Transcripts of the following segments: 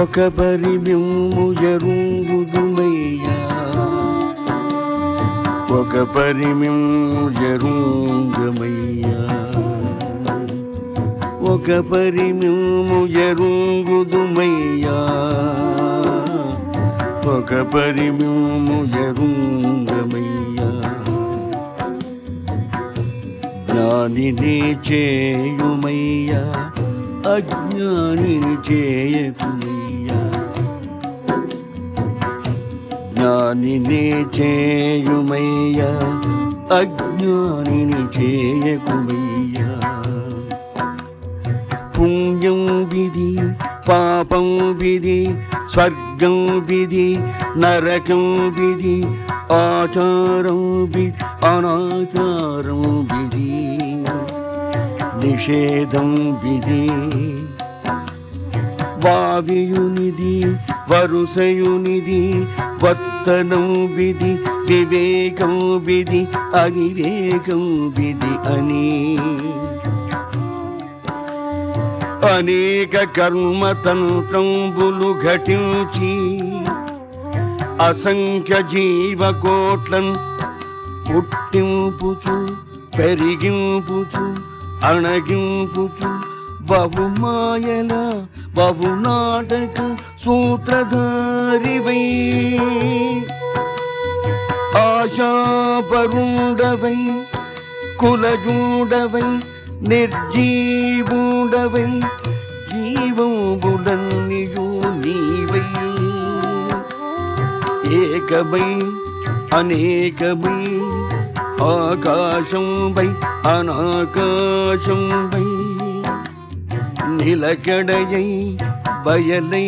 ఒక పరిమిమ్ము ఎరుంగుదుమయ్యా ఒక పరిమిమ్ము ఎరుంగమయ్యా ఒక పరిమిమ్ము ఎరుంగుదుమయ్యా ఒక పరిమిమ్ము ఎరుంగమయ్యా జ్ఞానిని చేయుమయ్యా అజ్ఞానిని చేయకుమయ్యా జ్ఞానిని చేయుమయ్యా అజ్ఞానిని చేయకుమయ్యా పుణ్యం విధి పాపం విధి స్వర్గం విధి నరకం విధి ఆచారం విధి అనాచారం విధి నిషేధం విధి వావియునిది వరుసయునిది వర్తనం విధి వివేకం విధి అవివేకం విధి అని అనేక కర్మతంత్రంబులు ఘటించి అసంఖ్య జీవకోట్లను పుట్టింపుచు పెరిగింపుచు అణగింపుచు బహుమాయల బహునాటక సూత్రధారివై ఆశాపరుండవై కులజూడవై నిర్జీవుడవై జీవంబులన్నీయు నీవై ఏకమై అనేకమై ఆకాశంపై అనాకాశంపై నిలకడయై బయలై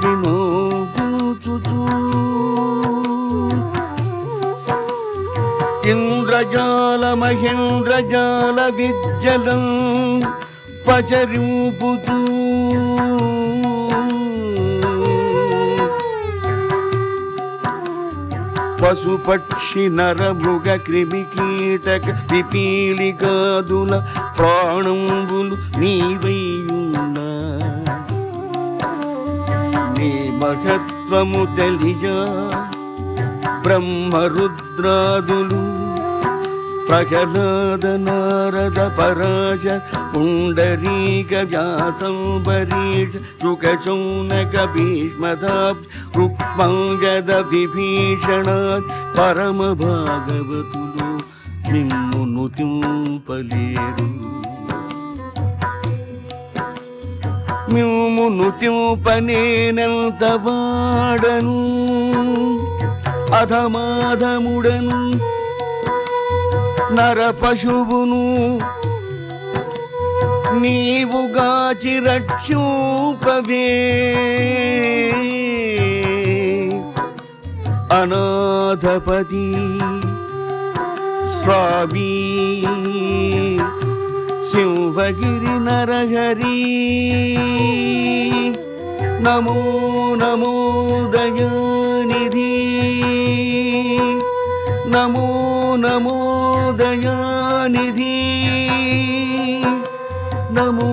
వినోదుచుచు ఇంద్రజాల మహేంద్రజాల విద్యలం పచరింపుతూ పశుపక్షి నరమృగ క్రిమి కీటక పిపీలికాదుల ప్రాణంబులు నీవైయున్నా నీ మహత్వము తెలియ బ్రహ్మరుద్రాదులు ప్రహ్లాద నారద పరాశ పుండరీక వ్యాసంబరీష శుక శౌనక భీష్మదాబ్ రుక్మాంగద విభీషణ పరమ భాగవతులు నిమ్మును తింపలేరు మిమ్మును తింపనేనంత వాడను అధమాధముడను నర పశువును నీవుగాచి రక్షూపవే అనాథపతి స్వామి సింహగిరి నరహరి నమో నమో దయానిధి నమో నమో దయానిధి నమో